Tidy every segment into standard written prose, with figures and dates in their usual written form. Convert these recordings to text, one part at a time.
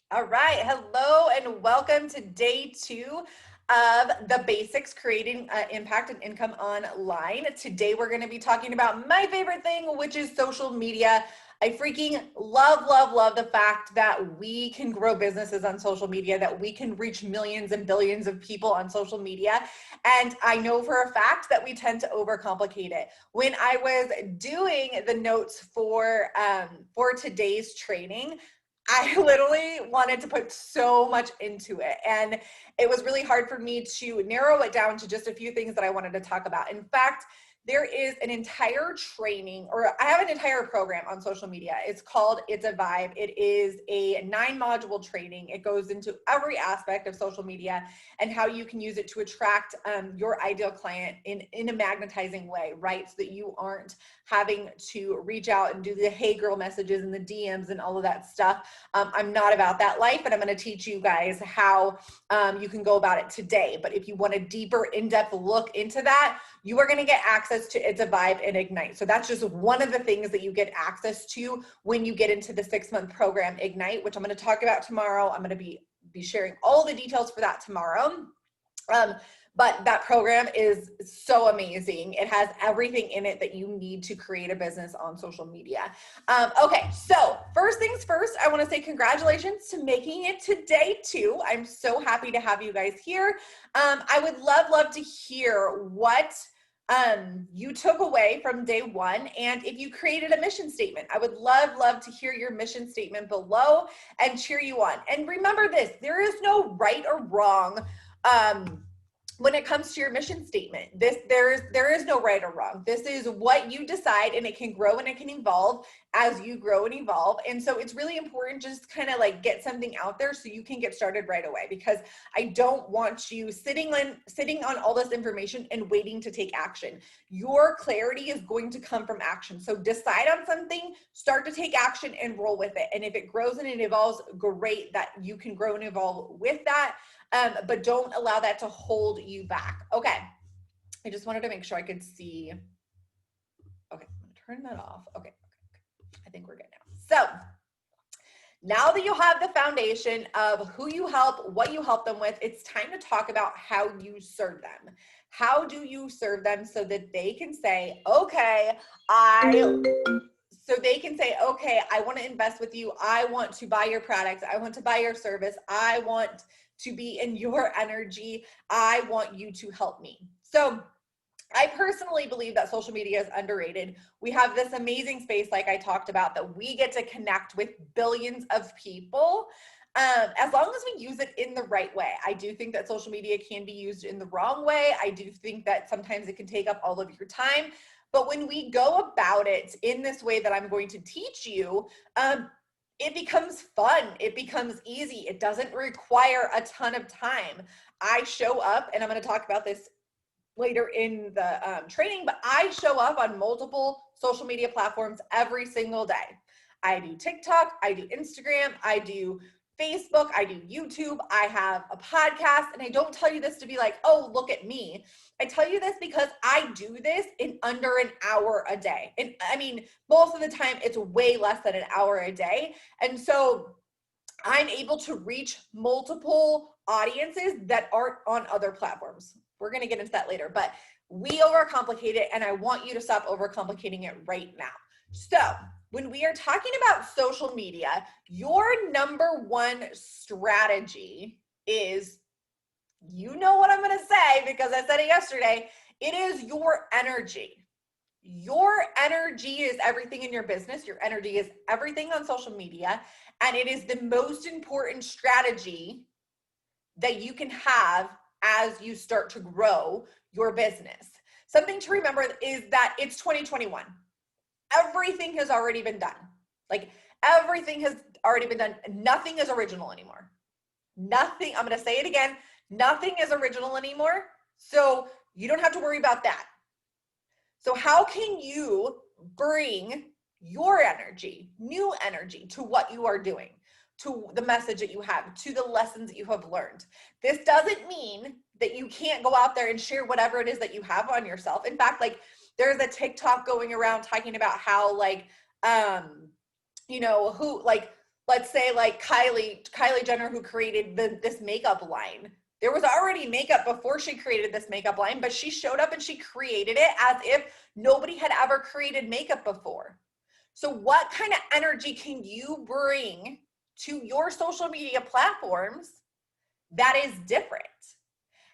All right. Hello and welcome to day 2 of the basics creating impact and income online. Today we're going to be talking about my favorite thing, which is social media. I freaking love the fact that we can grow businesses on social media, that we can reach millions and billions of people on social media. And I know for a fact that we tend to overcomplicate it. When I was doing the notes for today's training, I literally wanted to put so much into it. And it was really hard for me to narrow it down to just a few things that I wanted to talk about. In fact, there is an entire training, or I have an entire program on social media. It's called It's a Vibe. It is a 9-module training. It goes into every aspect of social media and how you can use it to attract your ideal client in a magnetizing way, right? So that you aren't having to reach out and do the hey girl messages and the DMs and all of that stuff. I'm not about that life, and I'm going to teach you guys how you can go about it today. But if you want a deeper, in-depth look into that, you are going to get access to It's a Vibe and Ignite. So that's just one of the things that you get access to when you get into the 6-month program Ignite, which I'm going to talk about tomorrow. I'm going to be sharing all the details for that tomorrow. But that program is so amazing. It has everything in it that you need to create a business on social media. Okay, so first things first, I want to say congratulations to making it to day 2. I'm so happy to have you guys here. I would love to hear what you took away from day 1, and if you created a mission statement. I would love to hear your mission statement below and cheer you on. And remember this, there is no right or wrong when it comes to your mission statement. There is no right or wrong. This is what you decide, and it can grow and it can evolve as you grow and evolve. And so it's really important just kind of like get something out there so you can get started right away, because I don't want you sitting on all this information and waiting to take action. Your clarity is going to come from action. So decide on something, start to take action, and roll with it. And if it grows and it evolves, great that you can grow and evolve with that. But don't allow that to hold you back. Okay. I just wanted to make sure I could see. Okay, I'm gonna turn that off. Okay. I think we're good now. So now that you have the foundation of who you help, what you help them with, it's time to talk about how you serve them. How do you serve them so that they can say, okay, I want to invest with you. I want to buy your products. I want to buy your service. I want to be in your energy. I want you to help me. So I personally believe that social media is underrated. We have this amazing space, like I talked about, that we get to connect with billions of people. As long as we use it in the right way. I do think that social media can be used in the wrong way. I do think that sometimes it can take up all of your time. But when we go about it in this way that I'm going to teach you, it becomes fun. It becomes easy. It doesn't require a ton of time. I show up, and I'm going to talk about this later in the training, but I show up on multiple social media platforms every single day. I do TikTok, I do Instagram, I do Facebook, I do YouTube, I have a podcast, and I don't tell you this to be like, oh, look at me. I tell you this because I do this in under an hour a day. And I mean, most of the time it's way less than an hour a day. And so I'm able to reach multiple audiences that aren't on other platforms. We're going to get into that later, but we overcomplicate it, and I want you to stop overcomplicating it right now. So when we are talking about social media, your number one strategy is, you know what I'm going to say because I said it yesterday, it is your energy. Your energy is everything in your business. Your energy is everything on social media. And it is the most important strategy that you can have as you start to grow your business. Something to remember is that it's 2021. Everything has already been done. Like everything has already been done. Nothing is original anymore. Nothing, I'm going to say it again, nothing is original anymore. So you don't have to worry about that. So how can you bring your energy, new energy to what you are doing, to the message that you have, to the lessons that you have learned? This doesn't mean that you can't go out there and share whatever it is that you have on yourself. In fact, like there's a TikTok going around talking about how like, let's say like Kylie Jenner, who created this makeup line. There was already makeup before she created this makeup line, but she showed up and she created it as if nobody had ever created makeup before. So what kind of energy can you bring to your social media platforms that is different?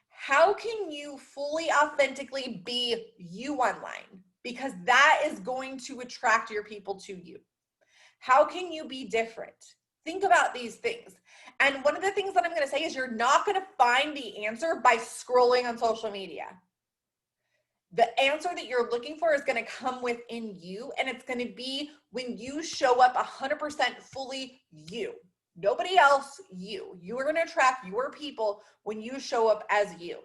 How can you fully authentically be you online? Because that is going to attract your people to you. How can you be different? Think about these things. And one of the things that I'm going to say is you're not going to find the answer by scrolling on social media. The answer that you're looking for is going to come within you, and it's going to be when you show up 100% fully you. Nobody else, you. You are going to attract your people when you show up as you.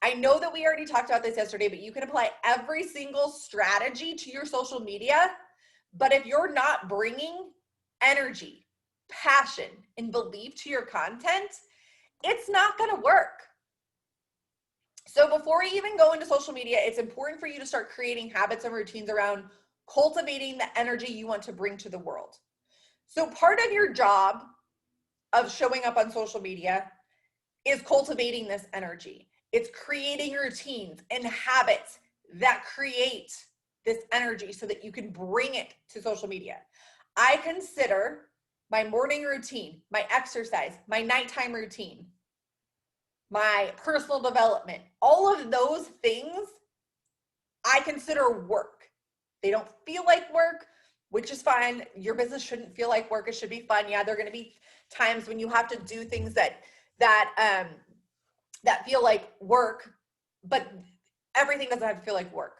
I know that we already talked about this yesterday, but you can apply every single strategy to your social media. But if you're not bringing energy, passion, and belief to your content, it's not going to work. So before we even go into social media, it's important for you to start creating habits and routines around cultivating the energy you want to bring to the world. So part of your job of showing up on social media is cultivating this energy. It's creating routines and habits that create this energy so that you can bring it to social media. I consider my morning routine, my exercise, my nighttime routine, my personal development, all of those things I consider work. They don't feel like work, which is fine. Your business shouldn't feel like work. It should be fun. Yeah, there are going to be times when you have to do things that feel like work, but everything doesn't have to feel like work.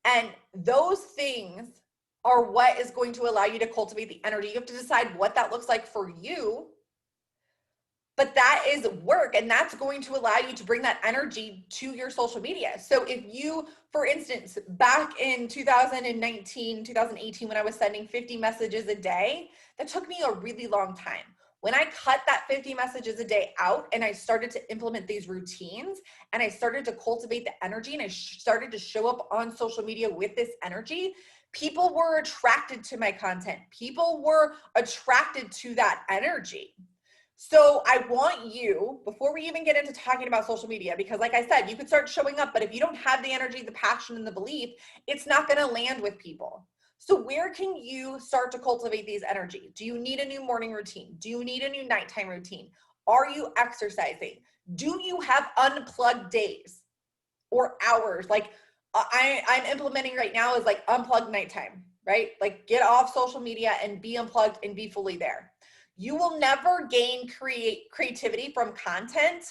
And those things are what is going to allow you to cultivate the energy. You have to decide what that looks like for you, but that is work, and that's going to allow you to bring that energy to your social media. So if you, for instance, back in 2019, 2018, when I was sending 50 messages a day, that took me a really long time. When I cut that 50 messages a day out and I started to implement these routines and I started to cultivate the energy and I started to show up on social media with this energy, people were attracted to my content. People were attracted to that energy. So I want you, before we even get into talking about social media, because like I said, you could start showing up, but if you don't have the energy, the passion, and the belief, it's not going to land with people. So where can you start to cultivate these energy? Do you need a new morning routine? Do you need a new nighttime routine? Are you exercising? Do you have unplugged days or hours? Like I'm implementing right now is like unplugged nighttime, right? Like get off social media and be unplugged and be fully there. You will never gain creativity from content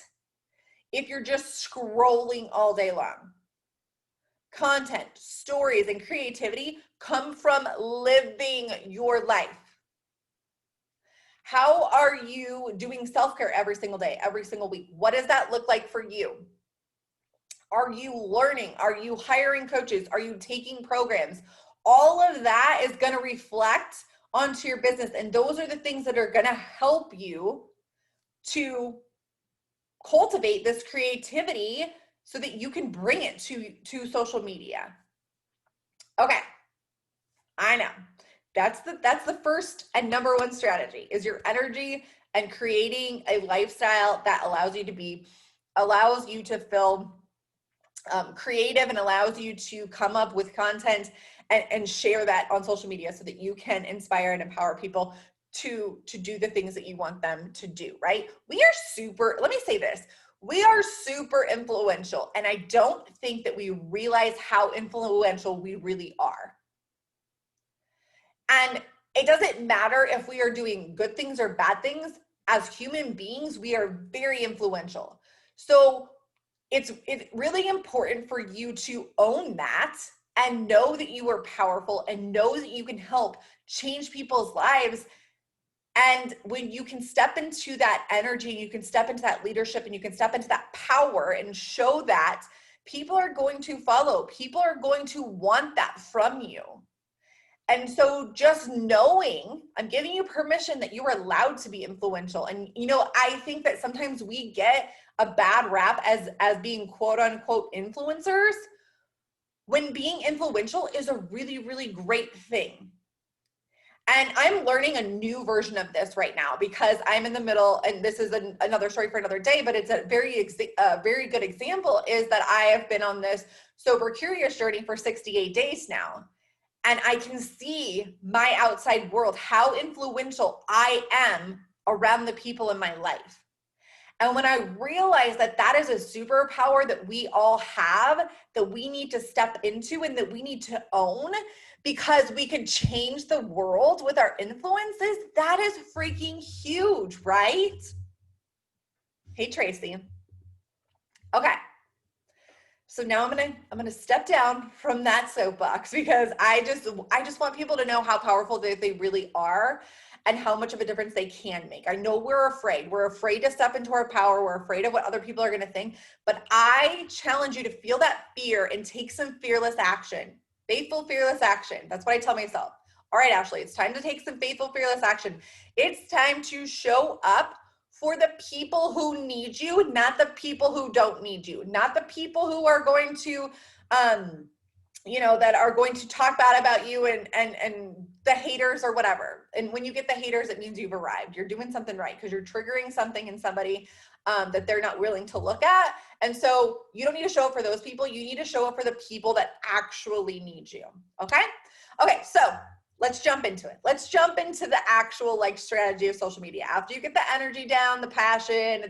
if you're just scrolling all day long. Content, stories, and creativity come from living your life. How are you doing self-care every single day, every single week? What does that look like for you? Are you learning? Are you hiring coaches? Are you taking programs? All of that is going to reflect onto your business. And those are the things that are going to help you to cultivate this creativity so that you can bring it to social media. Okay. I know. That's the first and number one strategy is your energy and creating a lifestyle that allows you to feel creative and allows you to come up with content and share that on social media so that you can inspire and empower people to do the things that you want them to do, right? Let me say this, we are super influential, and I don't think that we realize how influential we really are. And it doesn't matter if we are doing good things or bad things. As human beings, we are very influential. So it's really important for you to own that and know that you are powerful and know that you can help change people's lives. And when you can step into that energy, you can step into that leadership, and you can step into that power and show that, people are going to follow. People are going to want that from you. And so just knowing, I'm giving you permission that you are allowed to be influential. And, I think that sometimes we get a bad rap as being quote unquote influencers, when being influential is a really, really great thing. And I'm learning a new version of this right now because I'm in the middle, and this is another story for another day, but it's a very good example is that I have been on this sober curious journey for 68 days now. And I can see my outside world, how influential I am around the people in my life. And when I realized that that is a superpower that we all have, that we need to step into and that we need to own because we can change the world with our influences, that is freaking huge, right? Hey, Tracy. Okay. So now I'm gonna step down from that soapbox because I just want people to know how powerful they really are and how much of a difference they can make. I know we're afraid. We're afraid to step into our power. We're afraid of what other people are gonna think. But I challenge you to feel that fear and take some fearless action. Faithful, fearless action. That's what I tell myself. All right, Ashley, it's time to take some faithful, fearless action. It's time to show up for the people who need you, not the people who don't need you, not the people who are going to, that are going to talk bad about you and the haters or whatever. And when you get the haters, it means you've arrived. You're doing something right because you're triggering something in somebody that they're not willing to look at. And so you don't need to show up for those people. You need to show up for the people that actually need you. Okay? Okay, so let's jump into it. Let's jump into the actual strategy of social media. After you get the energy down, the passion,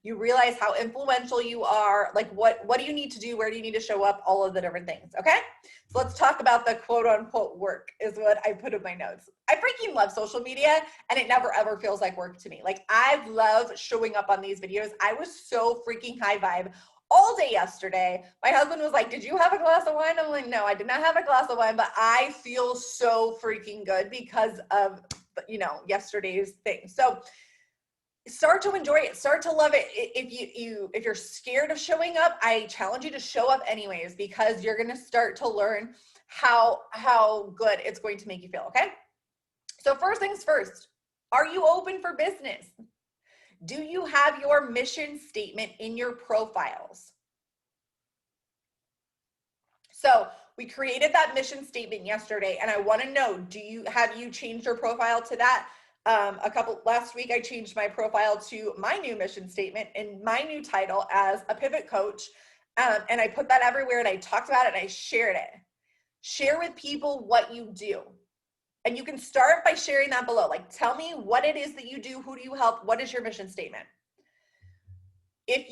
you realize how influential you are, what do you need to do? Where do you need to show up? All of the different things, okay? So let's talk about the quote unquote work is what I put in my notes. I freaking love social media and it never ever feels like work to me. I love showing up on these videos. I was so freaking high vibe all day yesterday. My husband was like, did you have a glass of wine? I'm like, no, I did not have a glass of wine, but I feel so freaking good because of, yesterday's thing. So start to enjoy it, start to love it. If you're scared of showing up, I challenge you to show up anyways, because you're going to start to learn how good it's going to make you feel. Okay. So first things first, are you open for business? Do you have your mission statement in your profiles? So we created that mission statement yesterday, and I want to know, have you changed your profile to that? Last week I changed my profile to my new mission statement and my new title as a pivot coach. And I put that everywhere and I talked about it and I shared it. Share with people what you do. And you can start by sharing that below. Tell me what it is that you do. Who do you help? What is your mission statement? If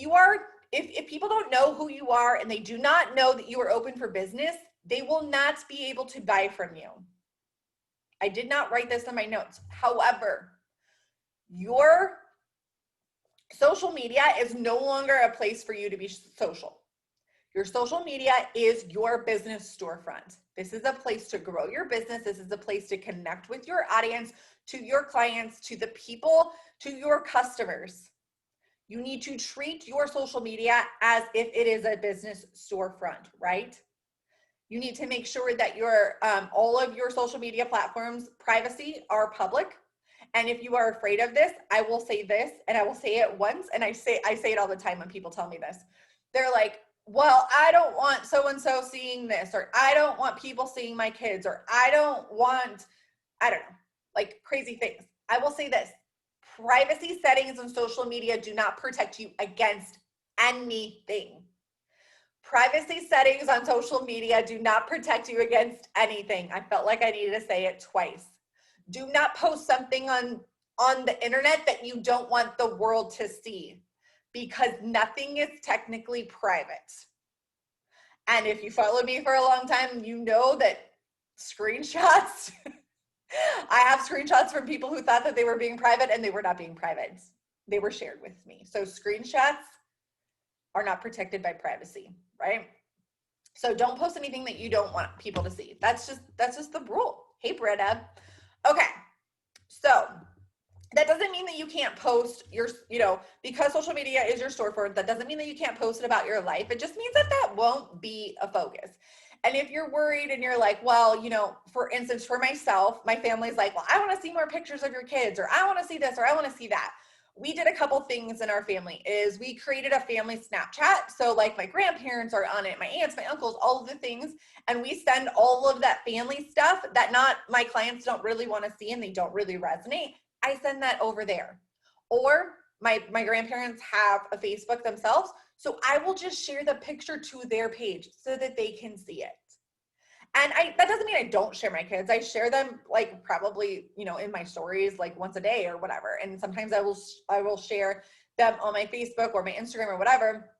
people don't know who you are and they do not know that you are open for business, they will not be able to buy from you. I did not write this in my notes. However, your social media is no longer a place for you to be social. Your social media is your business storefront. This is a place to grow your business. This is a place to connect with your audience, to your clients, to the people, to your customers. You need to treat your social media as if it is a business storefront, right? You need to make sure that all of your social media platforms privacy are public. And if you are afraid of this, I will say this, and I will say it once, and I say it all the time when people tell me this. They're like, well, I don't want so-and-so seeing this, or I don't want people seeing my kids, or I don't know, crazy things. I will say this. Privacy settings on social media do not protect you against anything. Privacy settings on social media do not protect you against anything. I felt like I needed to say it twice. Do not post something on the internet that you don't want the world to see, because nothing is technically private. And if you follow me for a long time, you know that screenshots, I have screenshots from people who thought that they were being private and they were not being private. They were shared with me. So screenshots are not protected by privacy, right? So don't post anything that you don't want people to see. That's just the rule. Hey, Britta. Okay. So that doesn't mean that you can't post because social media is your storefront, that doesn't mean that you can't post it about your life. It just means that won't be a focus. And if you're worried and you're like, well, for instance, for myself, my family's like, well, I want to see more pictures of your kids, or I want to see this, or I want to see that. we did a couple things in our family. Is we created a family Snapchat. So like my grandparents are on it, my aunts, my uncles, all of the things. And we send all of that family stuff that not my clients don't really want to see and they don't really resonate. I send that over there. Or my grandparents have a Facebook themselves. So I will just share the picture to their page so that they can see it. And that doesn't mean I don't share my kids. I share them like probably, in my stories like once a day or whatever. And sometimes I will share them on my Facebook or my Instagram or whatever.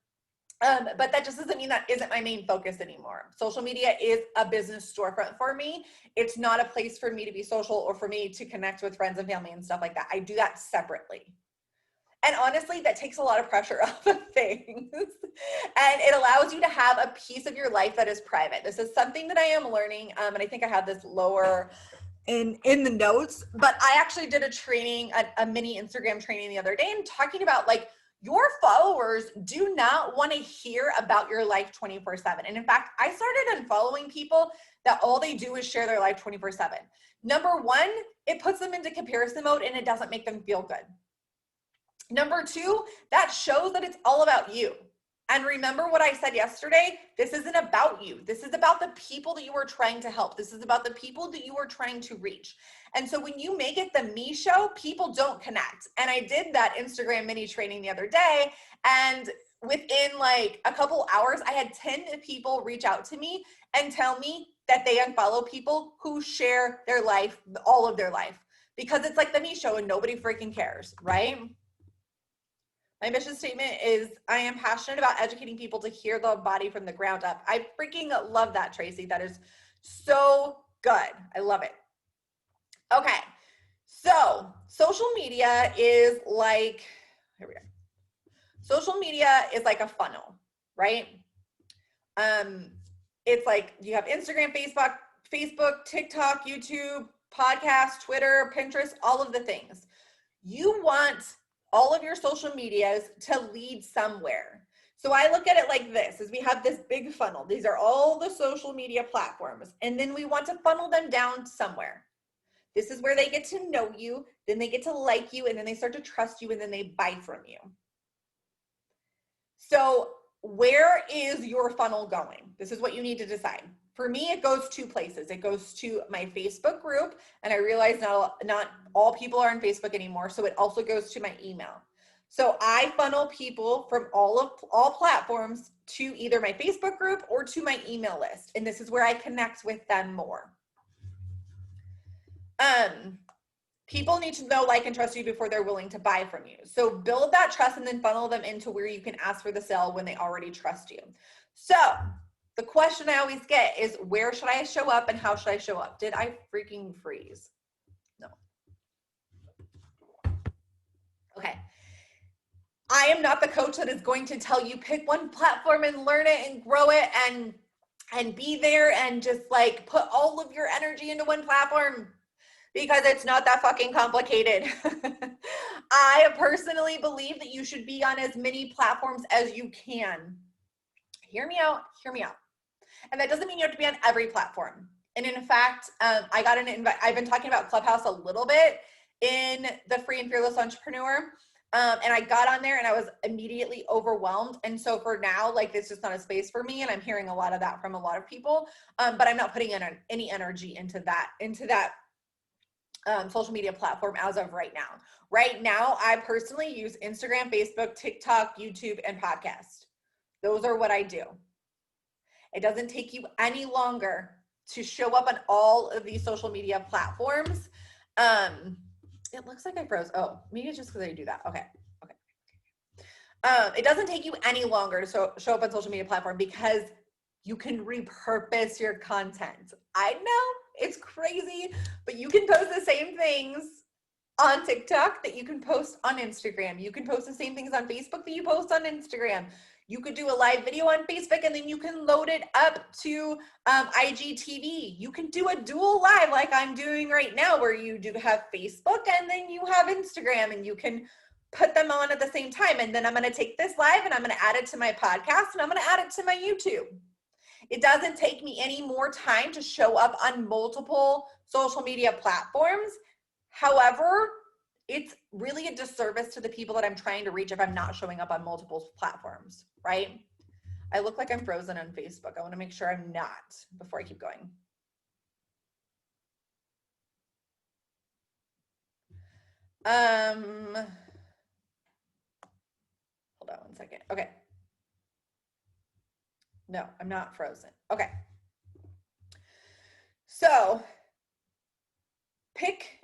But that just doesn't mean that isn't my main focus anymore. Social media is a business storefront for me. It's not a place for me to be social or for me to connect with friends and family and stuff like that. I do that separately. And honestly, that takes a lot of pressure off of things. And it allows you to have a piece of your life that is private. This is something that I am learning. And I think I have this lower in the notes, but I actually did a training, a mini Instagram training the other day, and talking about like your followers do not want to hear about your life 24/7. And in fact, I started unfollowing people that all they do is share their life 24/7. Number one, it puts them into comparison mode and it doesn't make them feel good. Number two, that shows that it's all about you. And remember what I said yesterday, this isn't about you. This is about the people that you are trying to help. This is about the people that you are trying to reach. And so when you make it the me show, people don't connect. And I did that Instagram mini training the other day. And within like a couple hours, I had 10 people reach out to me and tell me that they unfollow people who share their life, all of their life, because it's like the me show and nobody freaking cares, right? My mission statement is I am passionate about educating people to heal the body from the ground up. I freaking love that, Tracy. That is so good. I love it. Okay. So social media is like, here we go. Social media is like a funnel, right? It's like you have Instagram, Facebook, TikTok, YouTube, podcast, Twitter, Pinterest, all of the things. You want all of your social medias to lead somewhere. So I look at it like this, is we have this big funnel. These are all the social media platforms. And then we want to funnel them down somewhere. This is where they get to know you, then they get to like you, and then they start to trust you, and then they buy from you. So where is your funnel going? This is what you need to decide. For me, it goes two places. It goes to my Facebook group, and I realize not all people are on Facebook anymore, so it also goes to my email. So I funnel people from all platforms to either my Facebook group or to my email list, and this is where I connect with them more. People need to know, like, and trust you before they're willing to buy from you. So build that trust and then funnel them into where you can ask for the sale when they already trust you. So the question I always get is, where should I show up and how should I show up? Did I freaking freeze? No. Okay. I am not the coach that is going to tell you pick one platform and learn it and grow it and be there and just like put all of your energy into one platform, because it's not that fucking complicated. I personally believe that you should be on as many platforms as you can. Hear me out, hear me out. And that doesn't mean you have to be on every platform. And in fact, I got an invite. I've been talking about Clubhouse a little bit in the Free and Fearless Entrepreneur. And I got on there and I was immediately overwhelmed. And so for now, like, it's just not a space for me. And I'm hearing a lot of that from a lot of people. But I'm not putting in any energy into that social media platform as of right now. Right now, I personally use Instagram, Facebook, TikTok, YouTube, and podcast. Those are what I do. It doesn't take you any longer to show up on all of these social media platforms. It looks like I froze. Oh, maybe it's just because I do that. Okay. It doesn't take you any longer to show up on social media platform because you can repurpose your content. I know it's crazy, but you can post the same things on TikTok that you can post on Instagram. You can post the same things on Facebook that you post on Instagram. You could do a live video on Facebook and then you can load it up to IGTV. You can do a dual live like I'm doing right now, where you do have Facebook and then you have Instagram, and you can put them on at the same time. And then I'm going to take this live and I'm going to add it to my podcast and I'm going to add it to my YouTube. It doesn't take me any more time to show up on multiple social media platforms. However, it's really a disservice to the people that I'm trying to reach if I'm not showing up on multiple platforms, right? I look like I'm frozen on Facebook. I want to make sure I'm not before I keep going. Hold on one second. Okay. No, I'm not frozen. Okay. So pick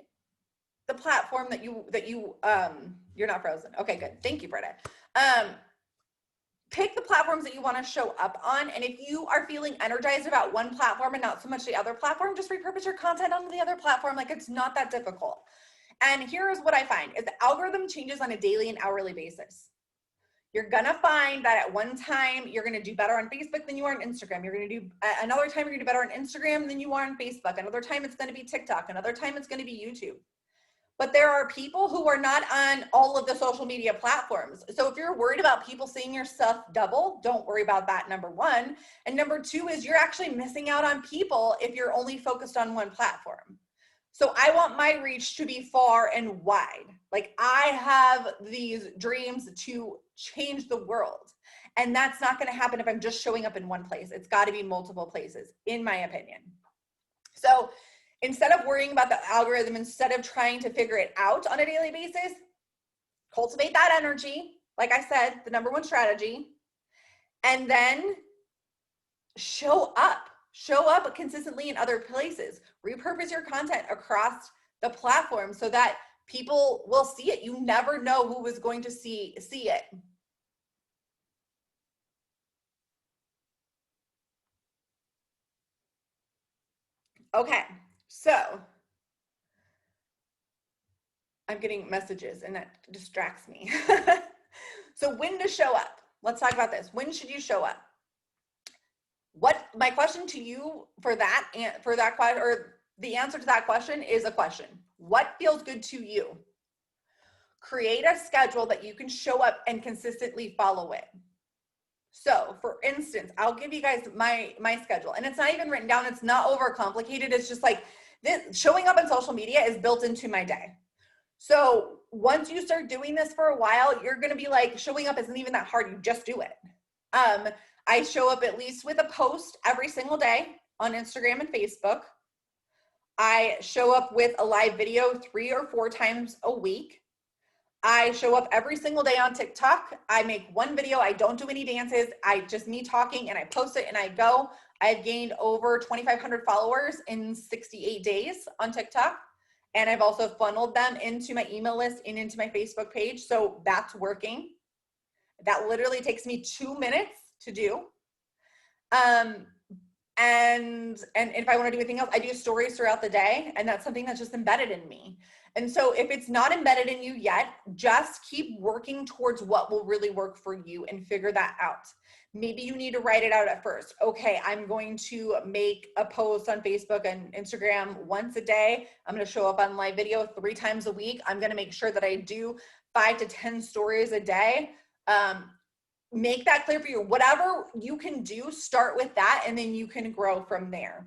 the platform that you're not frozen. Okay, good. Thank you, Britta. Pick the platforms that you want to show up on. And if you are feeling energized about one platform and not so much the other platform, just repurpose your content onto the other platform. Like, it's not that difficult. And here's what I find is the algorithm changes on a daily and hourly basis. You're gonna find that at one time you're gonna do better on Facebook than you are on Instagram. You're gonna do another time you're gonna do better on Instagram than you are on Facebook. Another time it's gonna be TikTok. Another time it's gonna be YouTube. But there are people who are not on all of the social media platforms. So if you're worried about people seeing your stuff double, don't worry about that, number one. And number two is you're actually missing out on people if you're only focused on one platform. So I want my reach to be far and wide. Like, I have these dreams to change the world. And that's not going to happen if I'm just showing up in one place. It's got to be multiple places, in my opinion. So instead of worrying about the algorithm, instead of trying to figure it out on a daily basis, cultivate that energy. Like I said, the number one strategy. And then show up consistently in other places. Repurpose your content across the platform so that people will see it. You never know who is going to see it. Okay, so I'm getting messages and that distracts me. So when to show up? Let's talk about this. When should you show up? What my question to you for that question, or the answer to that question, is a question. What feels good to you? Create a schedule that you can show up and consistently follow it. So for instance, I'll give you guys my schedule, and it's not even written down. It's not overcomplicated. It's just like this. Showing up on social media is built into my day. So once you start doing this for a while, you're going to be like, showing up isn't even that hard. You just do it. I show up at least with a post every single day on Instagram and Facebook. I show up with a live video 3 or 4 times a week. I show up every single day on TikTok. I make one video. I don't do any dances. I just me talking, and I post it and I go. I've gained over 2,500 followers in 68 days on TikTok. And I've also funneled them into my email list and into my Facebook page. So that's working. That literally takes me 2 minutes to do. And if I want to do anything else, I do stories throughout the day, and that's something that's just embedded in me. And so if it's not embedded in you yet, just keep working towards what will really work for you and figure that out. Maybe you need to write it out at first. Okay, I'm going to make a post on Facebook and Instagram once a day. I'm going to show up on live video 3 times a week. I'm going to make sure that I do 5 to 10 stories a day. Make that clear for you. Whatever you can do, start with that, and then you can grow from there.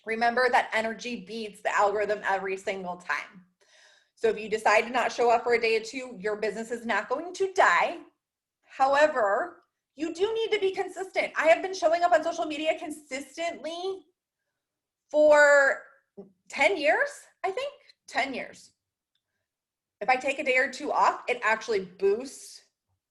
Remember that energy beats the algorithm every single time. So if you decide to not show up for a day or 2, your business is not going to die. However, you do need to be consistent. I have been showing up on social media consistently for 10 years, I think, 10 years. If I take a day or 2 off, it actually boosts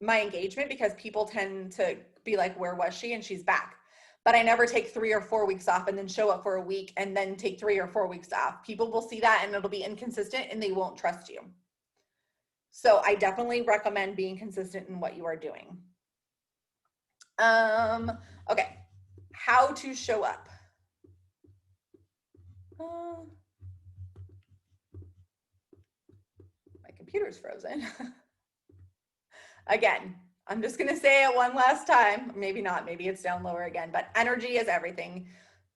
my engagement because people tend to be like, where was she? And she's back. But I never take 3 or 4 weeks off and then show up for a week and then take 3 or 4 weeks off. People will see that and it'll be inconsistent and they won't trust you. So I definitely recommend being consistent in what you are doing. Okay, how to show up. My computer's frozen. Again, I'm just going to say it one last time. Maybe not. Maybe it's down lower again. But energy is everything.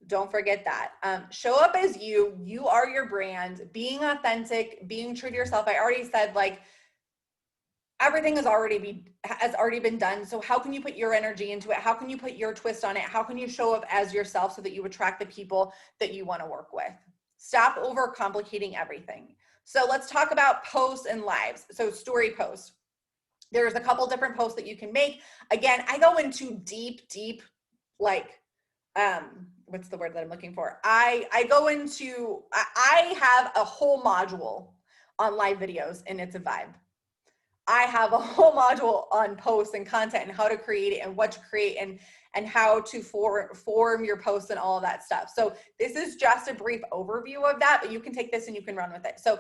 Don't forget that. Show up as you. You are your brand. Being authentic, being true to yourself. I already said, like, everything has already been done. So how can you put your energy into it? How can you put your twist on it? How can you show up as yourself so that you attract the people that you want to work with? Stop overcomplicating everything. So let's talk about posts and lives. So story posts. There's a couple different posts that you can make. Again, I go into deep, like, what's the word that I'm looking for? I have a whole module on live videos, and it's a vibe. I have a whole module on posts and content and how to create it and what to create and how to form your posts and all of that stuff. So this is just a brief overview of that, but you can take this and you can run with it. So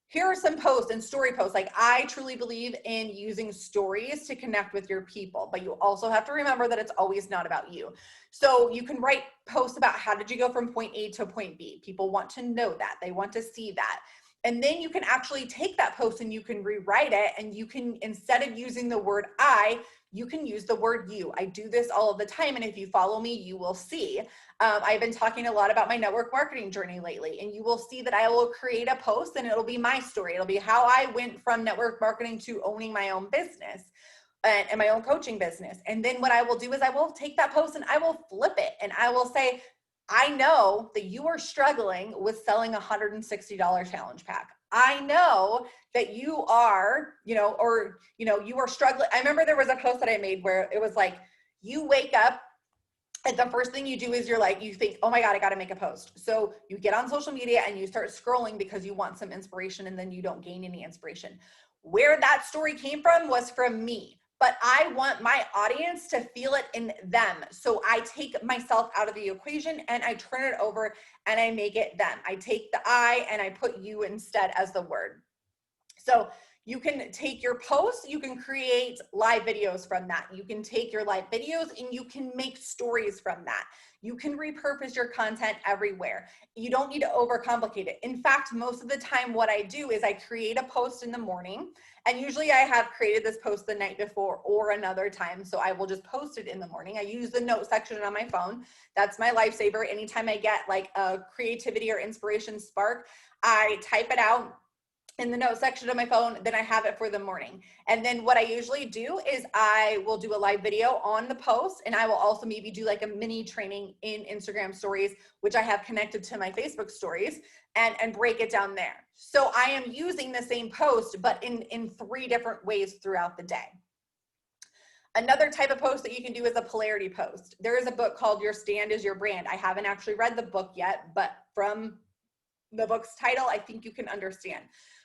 here are some posts and story posts. Like, I truly believe in using stories to connect with your people, but you also have to remember that it's always not about you. So you can write posts about how did you go from point A to point B. People want to know that. They want to see that. And then you can actually take that post and you can rewrite it, and you can, instead of using the word I, you can use the word you. I do this all of the time, and if you follow me, you will see. I've been talking a lot about my network marketing journey lately, and you will see that I will create a post and it'll be my story. It'll be how I went from network marketing to owning my own business and my own coaching business. And then what I will do is I will take that post and I will flip it, and I will say, I know that you are struggling with selling a $160 challenge pack. I know that you are, you are struggling. I remember there was a post that I made where it was like, you wake up and the first thing you do is you think, oh my God, I got to make a post. So you get on social media and you start scrolling because you want some inspiration, and then you don't gain any inspiration. Where that story came from was from me. But I want my audience to feel it in them. So I take myself out of the equation and I turn it over and I make it them. I take the I and I put you instead as the word. So you can take your posts, you can create live videos from that. You can take your live videos and you can make stories from that. You can repurpose your content everywhere. You don't need to overcomplicate it. In fact, most of the time what I do is I create a post in the morning, and usually I have created this post the night before or another time, so I will just post it in the morning. I use the note section on my phone. That's my lifesaver. Anytime I get like a creativity or inspiration spark, I type it out in the note section of my phone, then I have it for the morning. And then what I usually do is I will do a live video on the post, and I will also maybe do like a mini training in Instagram stories, which I have connected to my Facebook stories, and break it down there. So I am using the same post, but in 3 different ways throughout the day. Another type of post that you can do is a polarity post. There is a book called Your Stand is Your Brand. I haven't actually read the book yet, but from the book's title, I think you can understand.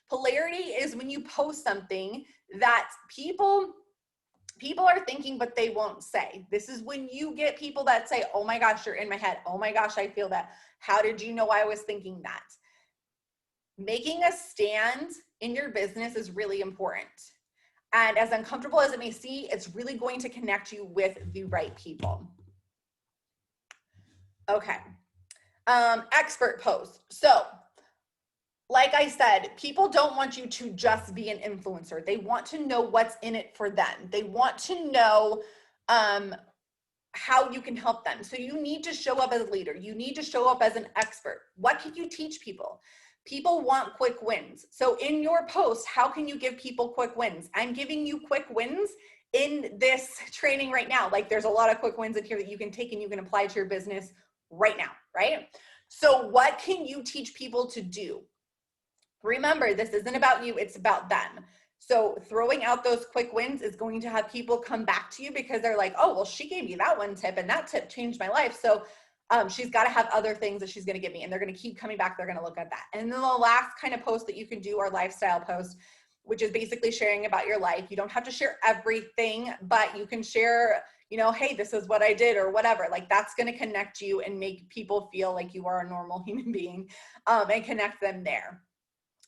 Polarity is when you post something that people are thinking, but they won't say. This is when you get people that say, oh my gosh, you're in my head. Oh my gosh, I feel that. How did you know I was thinking that? Making a stand in your business is really important. And as uncomfortable as it may seem, it's really going to connect you with the right people. Okay. Expert post. So, like I said, people don't want you to just be an influencer. They want to know what's in it for them. They want to know how you can help them. So you need to show up as a leader. You need to show up as an expert. What can you teach people? People want quick wins. So in your post, how can you give people quick wins? I'm giving you quick wins in this training right now. Like, there's a lot of quick wins in here that you can take and you can apply to your business right now, right? So what can you teach people to do? Remember, this isn't about you, it's about them. So throwing out those quick wins is going to have people come back to you because they're like, oh, well, she gave me that one tip and that tip changed my life. So she's got to have other things that she's going to give me, and they're going to keep coming back. They're going to look at that. And then the last kind of post that you can do are lifestyle posts, which is basically sharing about your life. You don't have to share everything, but you can share, hey, this is what I did or whatever. Like, that's going to connect you and make people feel like you are a normal human being, and connect them there.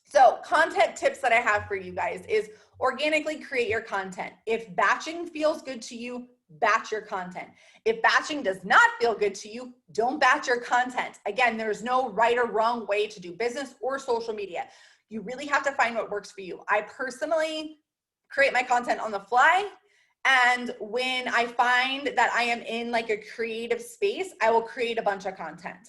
So content tips that I have for you guys is organically create your content. If batching feels good to you, batch your content. If batching does not feel good to you, don't batch your content. Again, there's no right or wrong way to do business or social media. You really have to find what works for you. I personally create my content on the fly. And when I find that I am in like a creative space, I will create a bunch of content.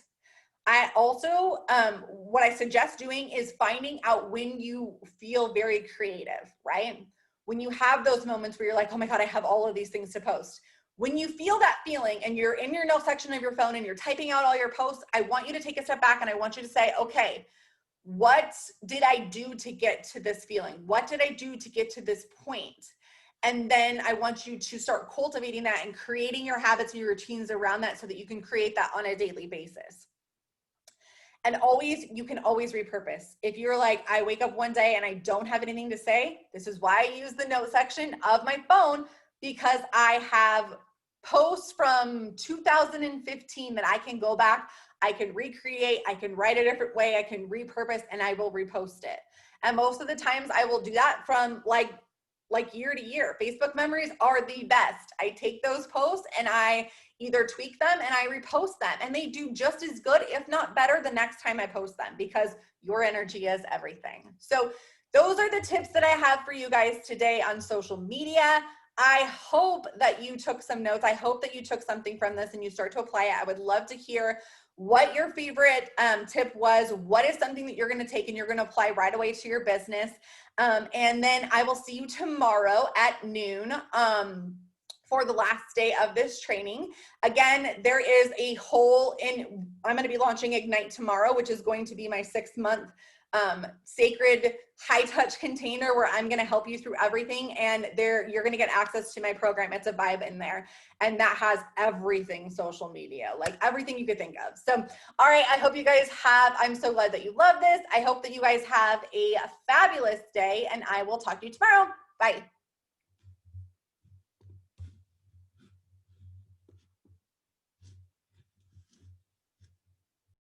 I also, what I suggest doing is finding out when you feel very creative, right? When you have those moments where you're like, oh my God, I have all of these things to post. When you feel that feeling and you're in your notes section of your phone and you're typing out all your posts, I want you to take a step back and I want you to say, okay, what did I do to get to this feeling? What did I do to get to this point? And then I want you to start cultivating that and creating your habits and your routines around that so that you can create that on a daily basis. And always, you can always repurpose. If you're like, I wake up one day and I don't have anything to say, this is why I use the note section of my phone, because I have posts from 2015 that I can go back, I can recreate, I can write a different way, I can repurpose, and I will repost it. And most of the times I will do that from like year to year. Facebook memories are the best. I take those posts and I either tweak them and I repost them, and they do just as good, if not better, the next time I post them, because your energy is everything. So those are the tips that I have for you guys today on social media. I hope that you took some notes. I hope that you took something from this and you start to apply it. I would love to hear what your favorite tip was. What is something that you're going to take and you're going to apply right away to your business? And then I will see you tomorrow at noon for the last day of this training. Again, there is a whole I'm going to be launching Ignite tomorrow, which is going to be my 6-month sacred high touch container where I'm going to help you through everything. And you're going to get access to my program. It's a vibe in there. And that has everything social media, like everything you could think of. So, all right. I hope you guys I'm so glad that you love this. I hope that you guys have a fabulous day, and I will talk to you tomorrow. Bye.